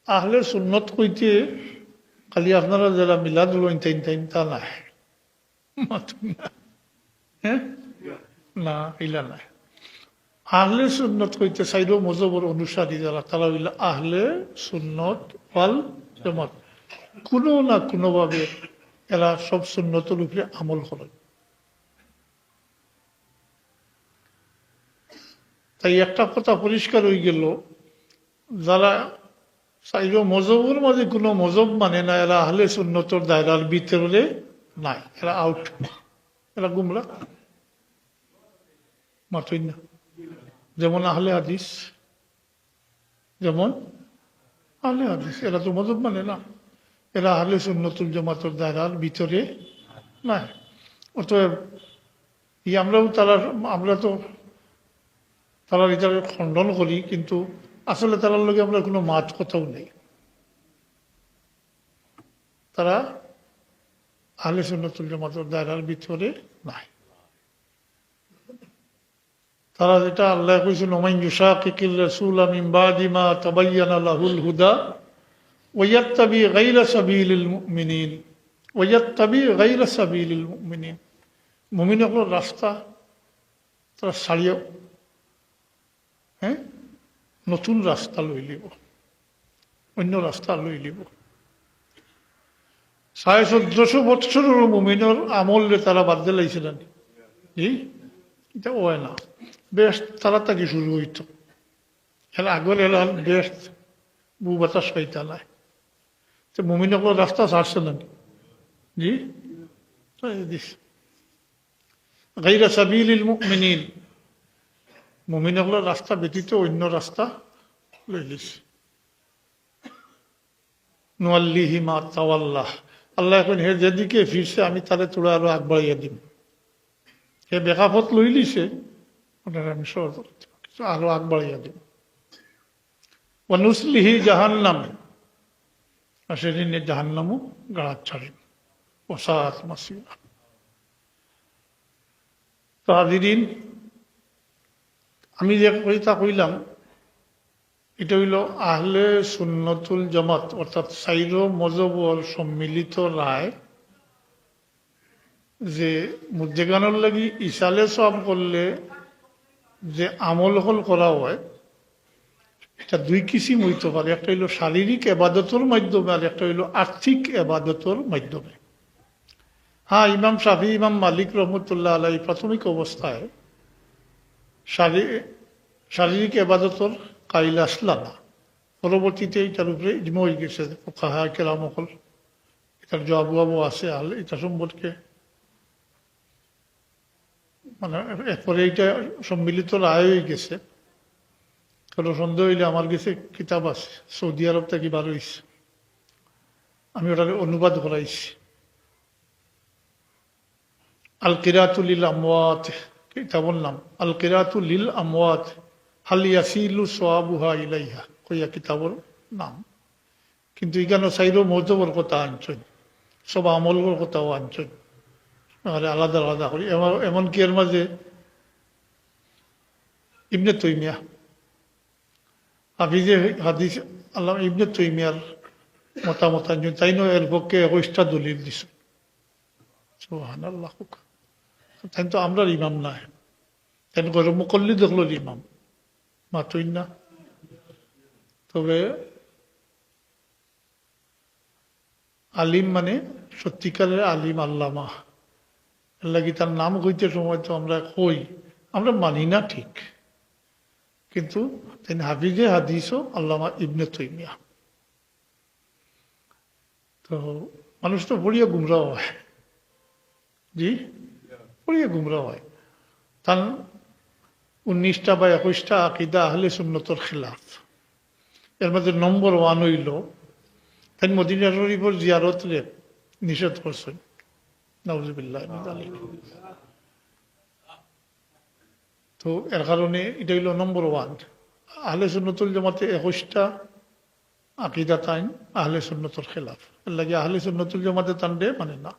আহলে সুন্নত কইতে খালি আপনারা যারা মিলাদ লইন তাইন তাইন তা নাই, হ্যাঁ না ইলা নাই। আহলে সুন্নত কইতে চাইল মজবর অনুসারী যারা তারা হইল আহলে সুন্নত ওয়াল জামাত। কোনো না কোনোভাবে এরা সব সুন্নতের উপরে আমল করে। তাই একটা কথা পরিষ্কার হয়ে গেল, যারা চাইল মজবুর মাঝে কোনো মজব মানে না, এরা আহলে সুন্নতর দায়রার ভিতরে নাই, এরা আউট, এরা গুমরা মাতই না। যেমন আহলে হাদিস, যেমন আহলে হাদিস এরা তো মজব মানে না, এরা আহলে সুন্নতুল জামাতের দায়রার ভিতরে নাই। অতএব আমরা তো তারা এটাকে খণ্ডন করি, কিন্তু আসলে তারার লগে আমরা কোনো মাত কথাও নেই। তারা আহলে সুন্নাতুল জামাতের দায়রার ভিতরে নাই। তারা যেটা আল্লাহ কইছেন, ওমান ইউশাকিকির রাসূলা মিন বাদি মা তাবায়্যানা লাহুল হুদা ওয়া ইয়াত্তাবি গায়রা সাবিলিল মুমিনিন মুমিনগুলোর রাস্তা তারা ছাড়িয়ে নতুন রাস্তা লই লিব, অন্য রাস্তা লই লিব। 1450 বৎসরের মুমিনের আমলে তারা বাদ দিলাইছিলেন। জি, এটা হয় না, বেশ তাড়াতাড়ি শুরু হইত। এর আগের এলাল বেশ বু বাতাস হইতা নাই, তো মুমিনগুলোর রাস্তা ছাড়ছিলেন। জি, গায়রা সাবিলিল মুমিনিন, মুমিনগুলোর রাস্তা ব্যতীত অন্য রাস্তা লইলিস। নুয়াল্লিহি মা তাওয়াল্লাহ, আল্লাহ এখন হে যেদিকে ফিরছে আমি তারে তোরা আরো আগ বাড়িয়ে দিম। হে বেকাফত লইলিছে, ওনার আমি সহজ আরো আগ বাড়িয়ে দিম। ওয়া নুসলিহি জাহান্নাম, আর সেদিন জাহান্নামও গাড়াত ছাড়িম। ওসাত মাসিরা। তো হাজিরিন, আমি যে কইতা কইলাম এটা হইল আহলে সুন্নতুল জামাত, অর্থাৎ সাইর মজবর সম্মিলিত রায়, যে মুদ্দেগানোর লাগি ইসালে সব করলে যে আমল হল করা হয়, এটা দুই কিসিম হইতে পারে। একটা হইল শারীরিক এবাদতর মাধ্যমে, আর একটা হইল আর্থিক এবাদতর মাধ্যমে। হ্যাঁ, ইমাম শাফি, ইমাম মালিক রহমতুল্লাহ আলাই প্রাথমিক অবস্থায় শারীরিক এবাদতর কাইল আসলা না, পরবর্তীতে এটার উপরে ইজমা হয়ে গেছে। কাহা কেরামকল এটার জবাবও আছে, আল এটা সম্পর্কে মানে এরপরে এইটা সম্মিলিত রায় হয়ে গেছে। কোনো সন্দেহ হইলে আমার কাছে কিতাব আছে, সৌদি আরব থেকে বার হয়েছে, আমি ওটাকে অনুবাদ করাইছি। আল কিরাতুল লিল আমওয়াত কিতাবুর নাম, আল কিরাতুল লিল আমওয়াত হাল ইয়াসিলু সওয়াবুহা ইলাইহা কইয়া কিতাবর নাম। কিন্তু এখানে সাইরো মজবর কথা আনছেন, সব আমলের কথাও আনছেন, আলাদা আলাদা করি। এমনকি এর মাঝে ইবনে তৈমিয়া, হাফিজে হাদিস আল্লাহ ইবনে তৈমিয়ার মতামত আনছেন, তাই নয় এর পক্ষে 21টা দলিল দিছে। সুবহানাল্লাহ, তাই তো আমরা ইমাম নাই, তাই করে মুকল্লিদ হলো ইমাম মাতই না। তবে আলিম মানে সত্যিকারের আলিম, আল্লামা। এর লাগি তার নাম কইতে সময় তো আমরা কই, আমরা মানি না ঠিক, কিন্তু তিনি হাফিজে হাদিসও আল্লামা ইবনে তৈমিয়া। তো মানুষ তো বড়িয়া গুমরা হয়, জি বড়িয়া গুমরা হয়। তার 19টা বা 21টা আকিদা আহলে সুন্নতর খিলাফ। এর মধ্যে নম্বর 1 হইল তাই মদিনা শরীফের জিয়ারত নিষেধ করছেন, নাউজুবিল্লাহ। তো এর কারণে এটা হইল নম্বর 1। আহলে সুন্নতুল জামাতে 21টা আকিদা তাইন আহলে সুন্নতর খিলাফ, এর লাগে আহলে সুন্নতুল জামাতে তানবে মানে না।